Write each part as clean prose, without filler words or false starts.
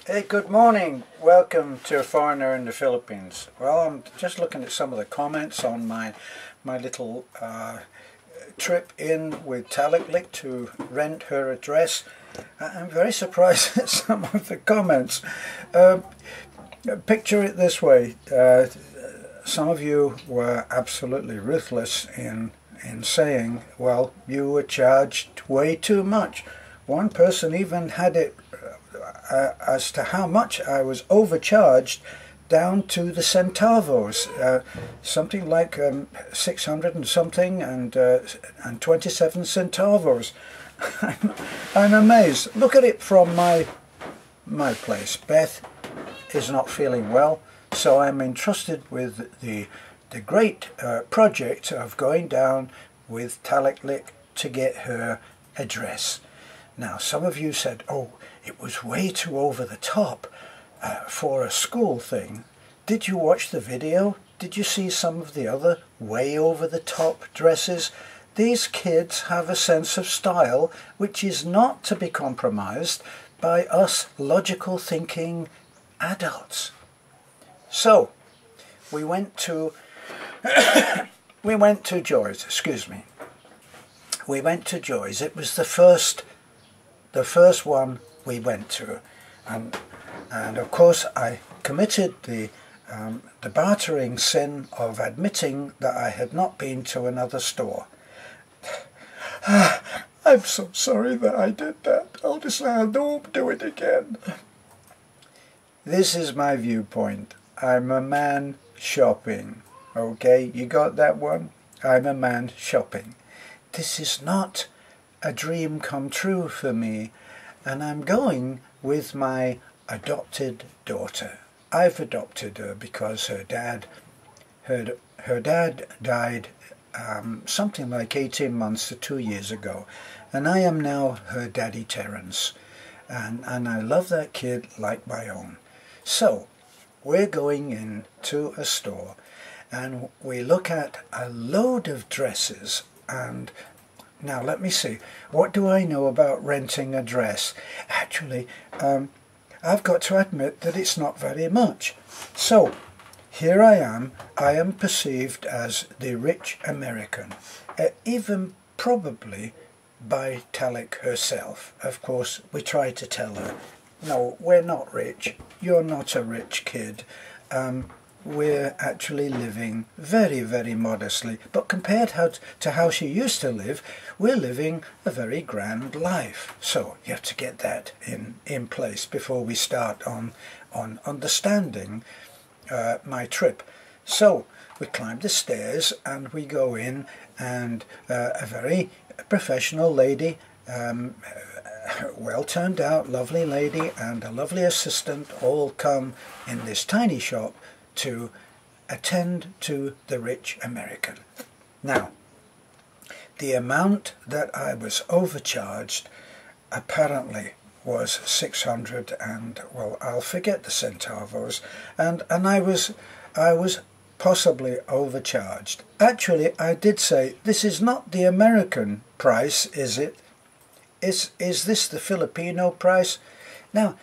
Hey, good morning. Welcome to A Foreigner in the Philippines. Well, I'm just looking at some of the comments on my little trip in with Taliklik to rent her address. I'm very surprised at some of the comments. Picture it this way. Some of you were absolutely ruthless in saying, well, you were charged way too much. One person even had it as to how much I was overcharged down to the centavos, something like 600 and something and 27 centavos. I'm amazed. Look at it from my place. Beth is not feeling well, so I'm entrusted with the great project of going down with Taliklik to get her address. Now, some of you said, oh, it was way too over the top for a school thing. Did you watch the video? Did you see some of the other way over the top dresses? These kids have a sense of style which is not to be compromised by us logical thinking adults. So, we went to Joy's, excuse me. We went to Joy's. It was the first one we went to, and of course I committed the bartering sin of admitting that I had not been to another store. I'm so sorry that I did that. Honestly, I don't do it again. This is my viewpoint. I'm a man shopping. Okay, you got that one? I'm a man shopping. This is not a dream come true for me, and I'm going with my adopted daughter. I've adopted her because her dad died something like 18 months to 2 years ago, and I am now her daddy Terence, and I love that kid like my own. So we're going into a store and we look at a load of dresses. And now let me see, what do I know about renting a dress? Actually, I've got to admit that it's not very much. So here I am perceived as the rich American, even probably by Talik herself. Of course, we try to tell her, no, we're not rich, you're not a rich kid. We're actually living very, very modestly, but compared to how she used to live, we're living a very grand life. So you have to get that in place before we start on understanding my trip. So we climb the stairs and we go in, and a very professional lady, well turned out, lovely lady, and a lovely assistant all come in this tiny shop to attend to the rich American. Now, the amount that I was overcharged apparently was 600 and, well, I'll forget the centavos, and I was possibly overcharged. Actually, I did say, this is not the American price, is it? Is this the Filipino price? Now,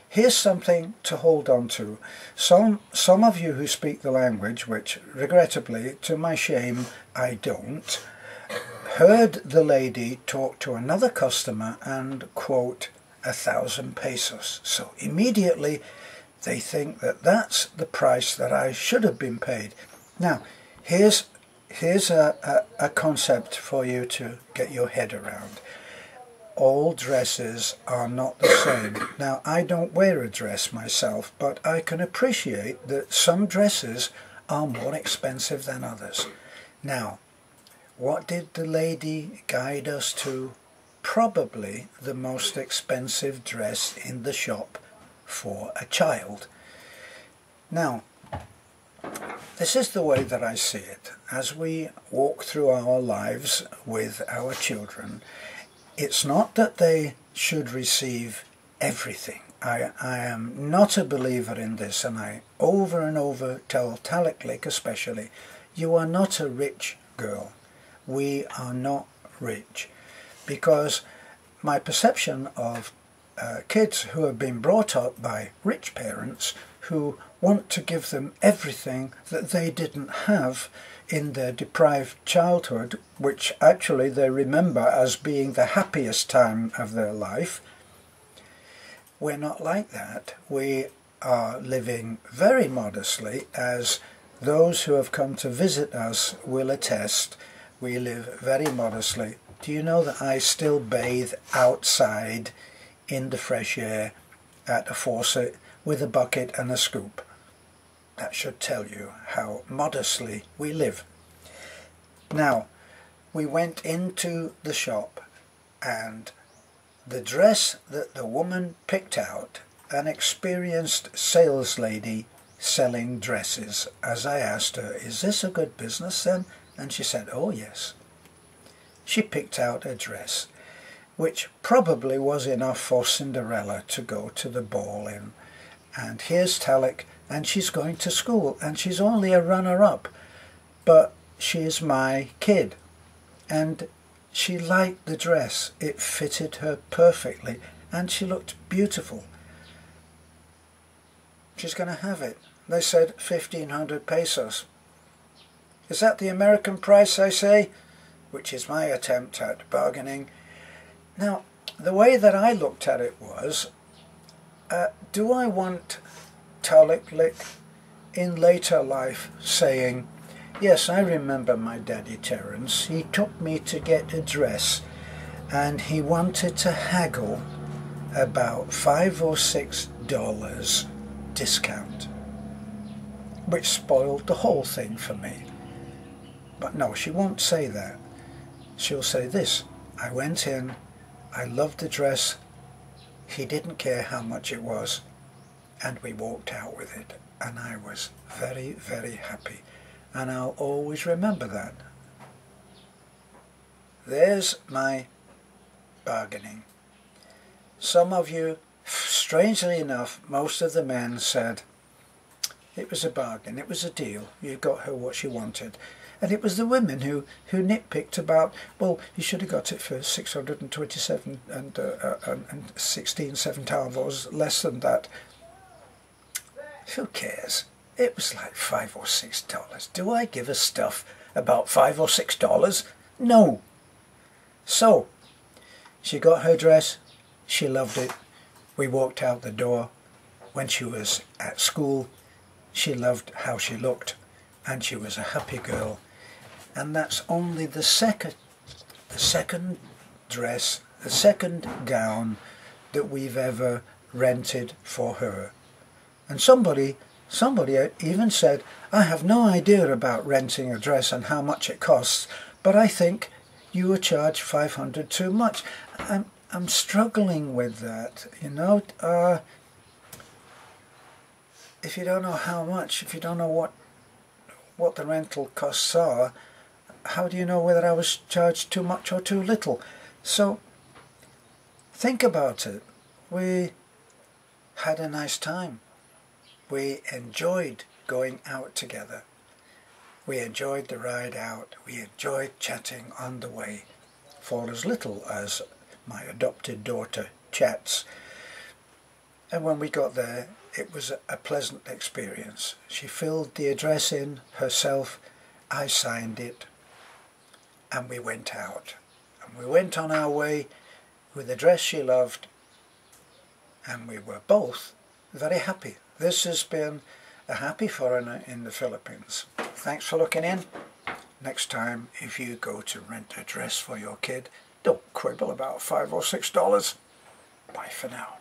here's something to hold on to. Some of you who speak the language, which regrettably, to my shame, I don't, heard the lady talk to another customer and quote 1,000 pesos. So immediately they think that that's the price that I should have been paid. Now, here's a concept for you to get your head around. All dresses are not the same. Now, I don't wear a dress myself, but I can appreciate that some dresses are more expensive than others. Now, what did the lady guide us to? Probably the most expensive dress in the shop for a child. Now, this is the way that I see it. As we walk through our lives with our children, it's not that they should receive everything. I am not a believer in this, and I over and over tell Taliklik especially, you are not a rich girl. We are not rich. Because my perception of kids who have been brought up by rich parents who want to give them everything that they didn't have in their deprived childhood, which actually they remember as being the happiest time of their life. We're not like that. We are living very modestly, as those who have come to visit us will attest. We live very modestly. Do you know that I still bathe outside in the fresh air at a faucet with a bucket and a scoop? That should tell you how modestly we live. Now, we went into the shop, and the dress that the woman picked out, an experienced sales lady selling dresses, as I asked her, "Is this a good business then?" And she said, "Oh yes." She picked out a dress which probably was enough for Cinderella to go to the ball in. And here's Talik, and she's going to school, and she's only a runner-up, but she's my kid. And she liked the dress. It fitted her perfectly, and she looked beautiful. She's going to have it. They said 1,500 pesos. Is that the American price, I say? Which is my attempt at bargaining. Now, the way that I looked at it was, do I want Talik in later life saying, "Yes, I remember my daddy Terence. He took me to get a dress, and he wanted to haggle about $5 or $6 discount," which spoiled the whole thing for me. But no, she won't say that. She'll say this: "I went in, I loved the dress, he didn't care how much it was, and we walked out with it, and I was very, very happy." And I'll always remember that. There's my bargaining. Some of you, strangely enough, most of the men said, it was a bargain, it was a deal, you got her what she wanted. And it was the women who nitpicked about, well, you should have got it for 627 and 16 centavos less than that. Who cares? It was like $5 or $6. Do I give a stuff about $5 or $6? No. So, she got her dress, she loved it. We walked out the door. When she was at school, she loved how she looked, and she was a happy girl. And that's only the second dress, the second gown that we've ever rented for her. And somebody even said, "I have no idea about renting a dress and how much it costs, but I think you were charged 500 too much." I'm struggling with that, you know. If you don't know how much, if you don't know what the rental costs are, how do you know whether I was charged too much or too little? So think about it. We had a nice time. We enjoyed going out together. We enjoyed the ride out. We enjoyed chatting on the way, for as little as my adopted daughter chats. And when we got there, it was a pleasant experience. She filled the address in herself, I signed it, and we went out. And we went on our way with the dress she loved, and we were both very happy. This has been a happy foreigner in the Philippines. Thanks for looking in. Next time, if you go to rent a dress for your kid, don't quibble about $5 or $6. Bye for now.